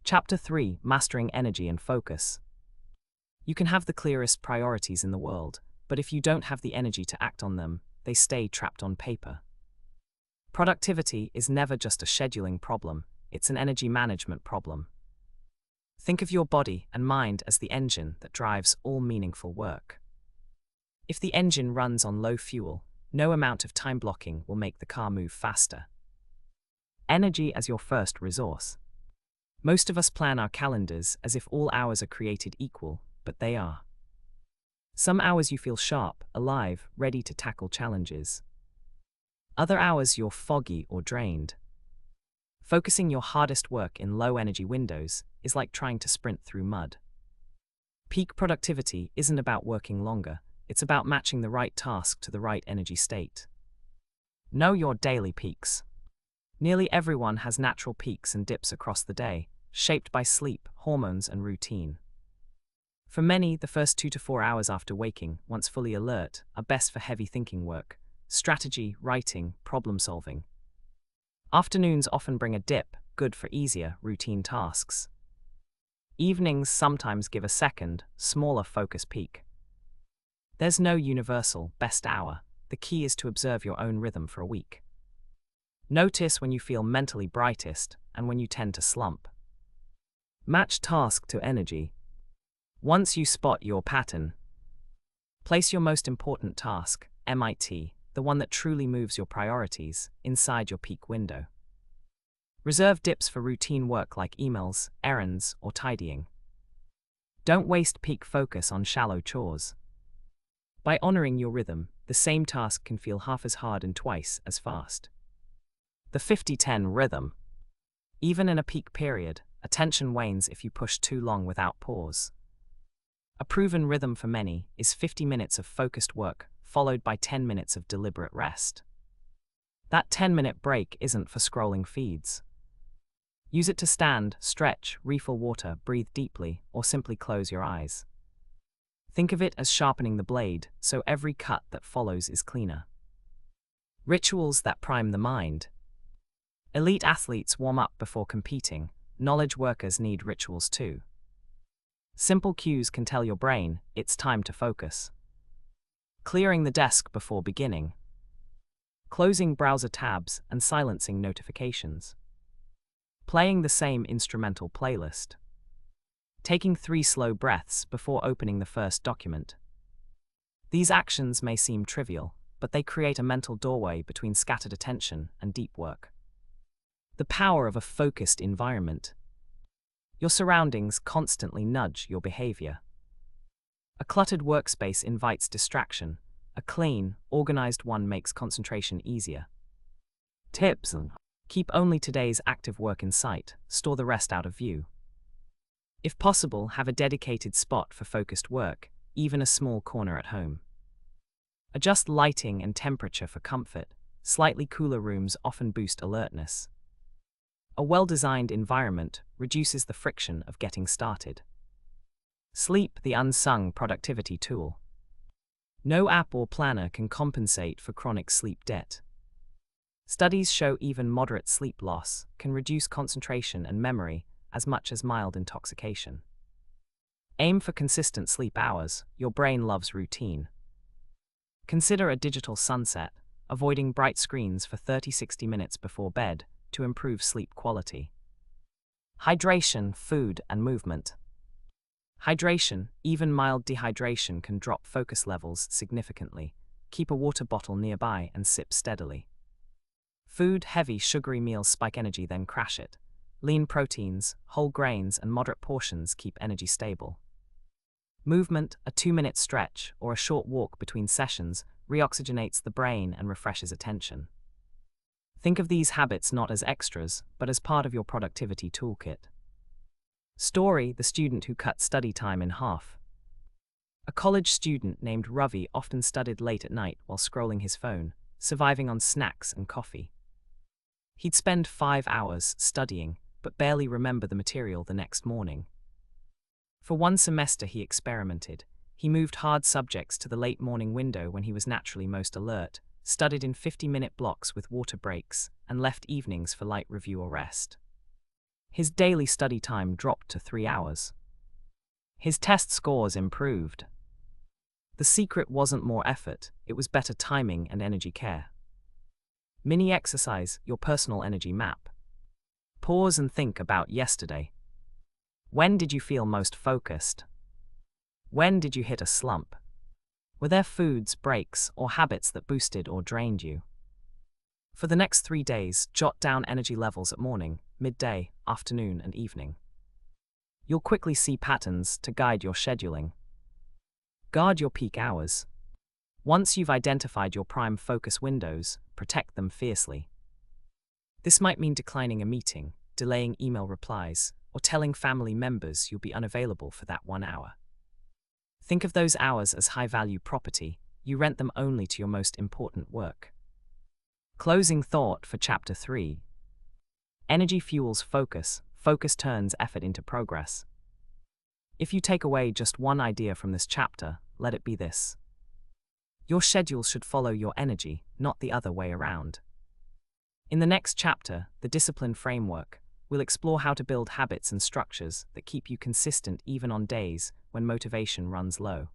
Chapter 3: Mastering Energy and Focus. You can have the clearest priorities in the world, but if you don't have the energy to act on them, they stay trapped on paper. Productivity is never just a scheduling problem, it's an energy management problem. Think of your body and mind as the engine that drives all meaningful work. If the engine runs on low fuel, no amount of time blocking will make the car move faster. Energy as your first resource. Most of us plan our calendars as if all hours are created equal, but they are. Some hours you feel sharp, alive, ready to tackle challenges. Other hours you're foggy or drained. Focusing your hardest work in low-energy windows is like trying to sprint through mud. Peak productivity isn't about working longer, it's about matching the right task to the right energy state. Know your daily peaks. Nearly everyone has natural peaks and dips across the day, shaped by sleep, hormones, and routine. For many, the first 2 to 4 hours after waking, once fully alert, are best for heavy thinking work, strategy, writing, problem solving. Afternoons often bring a dip, good for easier, routine tasks. Evenings sometimes give a second, smaller focus peak. There's no universal, best hour. The key is to observe your own rhythm for a week. Notice when you feel mentally brightest and when you tend to slump. Match task to energy. Once you spot your pattern, place your most important task, MIT, the one that truly moves your priorities, inside your peak window. Reserve dips for routine work like emails, errands, or tidying. Don't waste peak focus on shallow chores. By honoring your rhythm, the same task can feel half as hard and twice as fast. The 50-10 rhythm. Even in a peak period, attention wanes if you push too long without pause. A proven rhythm for many is 50 minutes of focused work, followed by 10 minutes of deliberate rest. That 10-minute break isn't for scrolling feeds. Use it to stand, stretch, refill water, breathe deeply, or simply close your eyes. Think of it as sharpening the blade, so every cut that follows is cleaner. Rituals that prime the mind. Elite athletes warm up before competing. Knowledge workers need rituals too. Simple cues can tell your brain, it's time to focus. Clearing the desk before beginning. Closing browser tabs and silencing notifications. Playing the same instrumental playlist. Taking 3 slow breaths before opening the first document. These actions may seem trivial, but they create a mental doorway between scattered attention and deep work. The power of a focused environment. Your surroundings constantly nudge your behavior. A cluttered workspace invites distraction. A clean, organized one makes concentration easier. Tips: keep only today's active work in sight, store the rest out of view. If possible, have a dedicated spot for focused work, even a small corner at home. Adjust lighting and temperature for comfort. Slightly cooler rooms often boost alertness. A well-designed environment reduces the friction of getting started. Sleep, the unsung productivity tool. No app or planner can compensate for chronic sleep debt. Studies show even moderate sleep loss can reduce concentration and memory as much as mild intoxication. Aim for consistent sleep hours. Your brain loves routine. Consider a digital sunset, avoiding bright screens for 30-60 minutes before bed to improve sleep quality. Hydration, food, and movement. Hydration, even mild dehydration, can drop focus levels significantly. Keep a water bottle nearby and sip steadily. Food, heavy, sugary meals spike energy, then crash it. Lean proteins, whole grains, and moderate portions keep energy stable. Movement, a 2-minute stretch or a short walk between sessions, reoxygenates the brain and refreshes attention. Think of these habits not as extras, but as part of your productivity toolkit. Story: the student who cut study time in half. A college student named Ravi often studied late at night while scrolling his phone, surviving on snacks and coffee. He'd spend 5 hours studying, but barely remember the material the next morning. For one semester he experimented. He moved hard subjects to the late morning window when he was naturally most alert, studied in 50-minute blocks with water breaks, and left evenings for light review or rest. His daily study time dropped to 3 hours. His test scores improved. The secret wasn't more effort, it was better timing and energy care. Mini exercise, your personal energy map. Pause and think about yesterday. When did you feel most focused? When did you hit a slump? Were there foods, breaks, or habits that boosted or drained you? For the next 3 days, jot down energy levels at morning, midday, afternoon, and evening. You'll quickly see patterns to guide your scheduling. Guard your peak hours. Once you've identified your prime focus windows, protect them fiercely. This might mean declining a meeting, delaying email replies, or telling family members you'll be unavailable for that 1 hour. Think of those hours as high-value property. You rent them only to your most important work. Closing thought for Chapter 3. Energy fuels focus. Focus turns effort into progress. If you take away just one idea from this chapter, let it be this. Your schedule should follow your energy, not the other way around. In the next chapter, the Discipline Framework, we'll explore how to build habits and structures that keep you consistent even on days when motivation runs low.